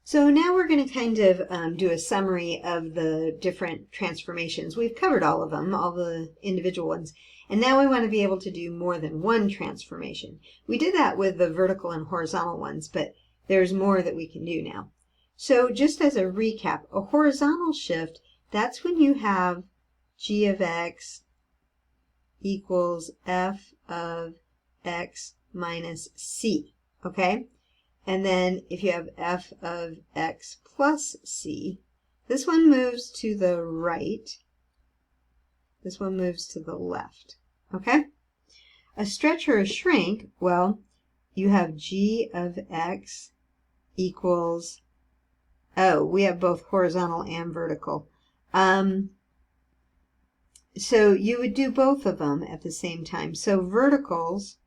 So now we're going to kind of do a summary of the different transformations. We've covered all of them, all the individual ones, and now we want to be able to do more than one transformation. We did that with the vertical and horizontal ones, but there's more that we can do now. So just as a recap, a horizontal shift, that's when you have g of x equals f of x minus c, okay? And then if you have f of x plus c, this one moves to the right, this one moves to the left, okay? A stretch or a shrink, well, you have g of x equals, oh, we have both horizontal and vertical. So you would do both of them at the same time. So verticals,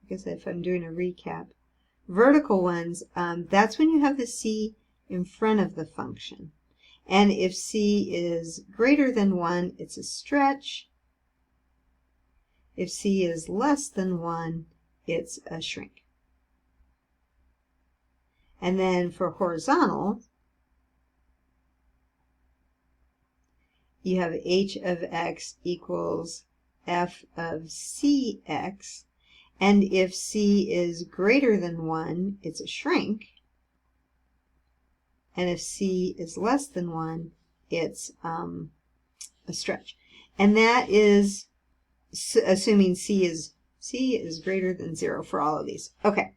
I guess if I'm doing a recap, vertical ones, that's when you have the c in front of the function. And if c is greater than 1, it's a stretch. If c is less than 1, it's a shrink. And then for horizontal, you have h of x equals f of cx. And if c is greater than 1, it's a shrink. And if c is less than 1, it's a stretch. And that is assuming c is greater than 0 for all of these. Okay.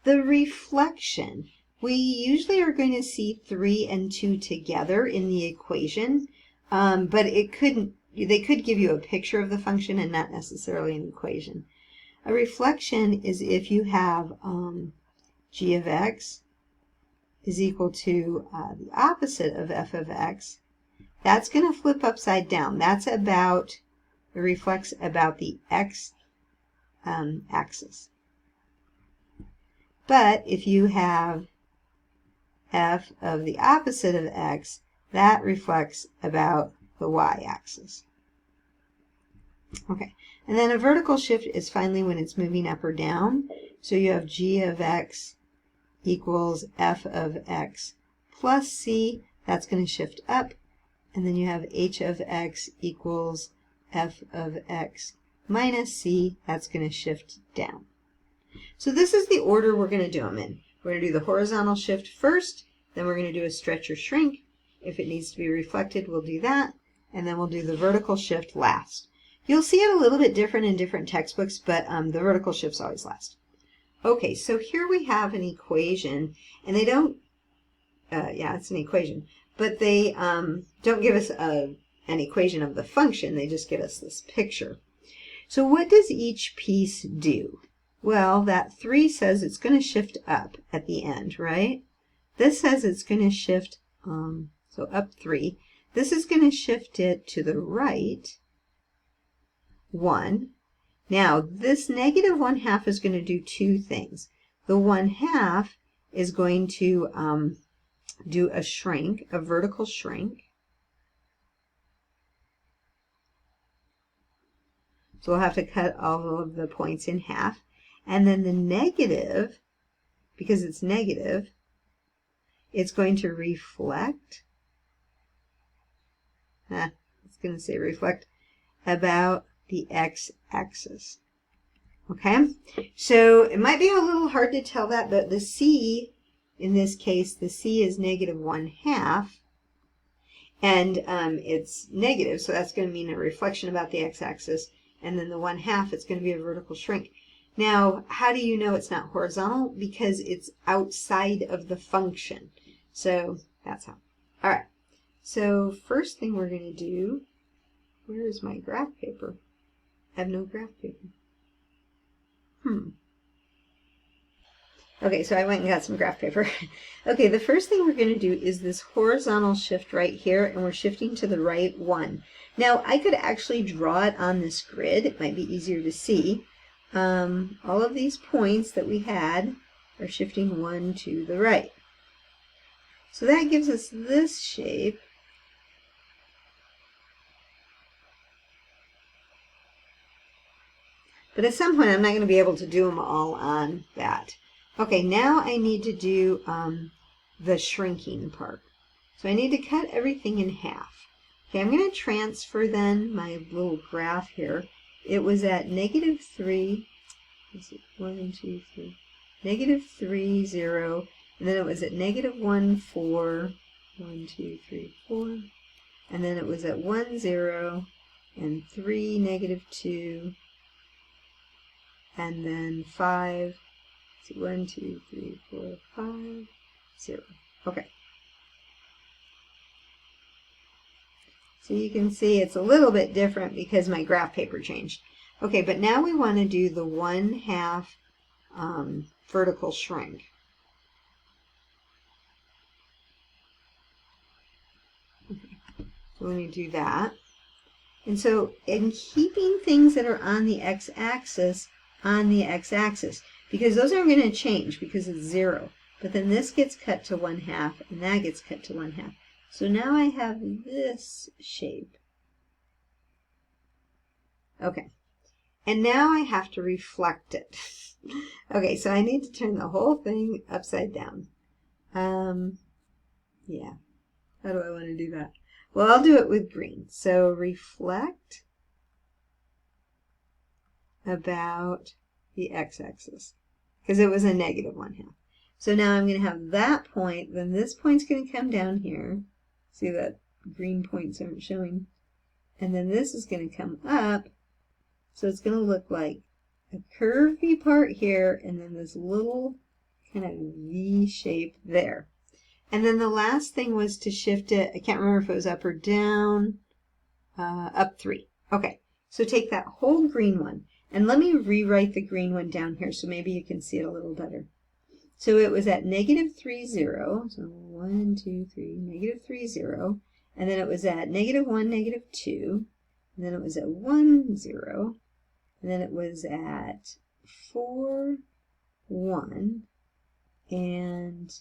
The reflection. We usually are going to see 3 and 2 together in the equation, but they could give you a picture of the function and not necessarily an equation. A reflection is if you have g of x is equal to the opposite of f of x. That's going to flip upside down. That's about, it reflects about the x axis. But if you have f of the opposite of x, that reflects about the y-axis. Okay, and then a vertical shift is finally when it's moving up or down. So you have g of x equals f of x plus c, that's going to shift up. And then you have h of x equals f of x minus c, that's going to shift down. So this is the order we're going to do them in. We're going to do the horizontal shift first, then we're going to do a stretch or shrink. If it needs to be reflected, we'll do that, and then we'll do the vertical shift last. You'll see it a little bit different in different textbooks, but the vertical shifts always last. Okay, so here we have an equation, and they don't, yeah, it's an equation, but they don't give us an equation of the function, they just give us this picture. So what does each piece do? Well, that 3 says it's going to shift up at the end, right? This says it's going to shift, so up 3. This is going to shift it to the right, 1. Now, this negative 1/2 is going to do 2 things. The 1/2 is going to do a shrink, a vertical shrink. So we'll have to cut all of the points in half. And then the negative, because it's negative, it's going to reflect. It's going to say reflect about the x-axis. Okay, so it might be a little hard to tell that, but the c, in this case, the c is negative 1/2, and it's negative, so that's going to mean a reflection about the x-axis, and then the 1/2, it's going to be a vertical shrink. Now, how do you know it's not horizontal? Because it's outside of the function. So that's how. All right, so first thing we're going to do, where is my graph paper? I have no graph paper. Okay, so I went and got some graph paper. Okay, the first thing we're going to do is this horizontal shift right here, and we're shifting to the right 1. Now, I could actually draw it on this grid. It might be easier to see. All of these points that we had are shifting 1 to the right. So that gives us this shape. But at some point, I'm not going to be able to do them all on that. Okay, now I need to do the shrinking part. So I need to cut everything in half. Okay, I'm going to transfer then my little graph here. It was at -3, let's see, 1, 2, 3, -3, 0, and then it was at -1, 4, 1, 2, 3, 4, and then it was at 1, 0, and 3, -2, and then 5, let's see, 1, 2, 3, 4, 5, 0. Okay. So you can see it's a little bit different because my graph paper changed. Okay, but now we want to do the 1/2 vertical shrink. Okay, so let me do that. And so in keeping things that are on the x-axis on the x-axis, because those aren't going to change because it's 0. But then this gets cut to 1/2 and that gets cut to 1/2. So now I have this shape. Okay. And now I have to reflect it. Okay, so I need to turn the whole thing upside down. Yeah. How do I want to do that? Well, I'll do it with green. So reflect about the x-axis, because it was a -1/2. So now I'm going to have that point, then this point's going to come down here. See that green points aren't showing. And then this is going to come up. So it's going to look like a curvy part here, and then this little kind of V shape there. And then the last thing was to shift it. I can't remember if it was up or down. Up 3. Okay, so take that whole green one. And let me rewrite the green one down here so maybe you can see it a little better. So it was at -3, 0. So 1, 2, 3, -3, 0. And then it was at -1, -2. And then it was at 1, 0. And then it was at 4, 1. And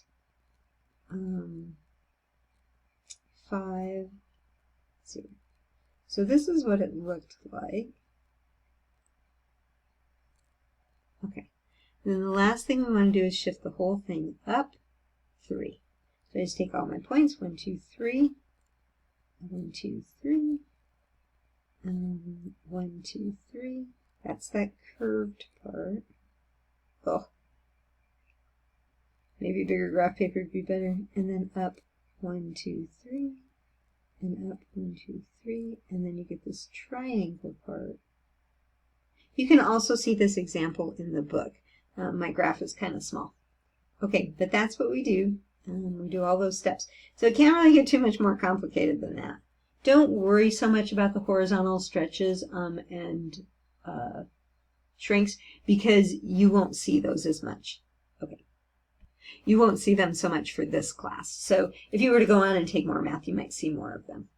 5, 0. So this is what it looked like. Okay. And then the last thing we want to do is shift the whole thing up 3. So I just take all my points, 1, 2, 3, 1, 2, 3, 1, 2, 3. That's that curved part. Oh, maybe bigger graph paper would be better. And then up 1, 2, 3, and up 1, 2, 3, and then you get this triangle part. You can also see this example in the book. My graph is kind of small. Okay, but that's what we do. We do all those steps. So it can't really get too much more complicated than that. Don't worry so much about the horizontal stretches and shrinks, because you won't see those as much. Okay. You won't see them so much for this class. So if you were to go on and take more math, you might see more of them.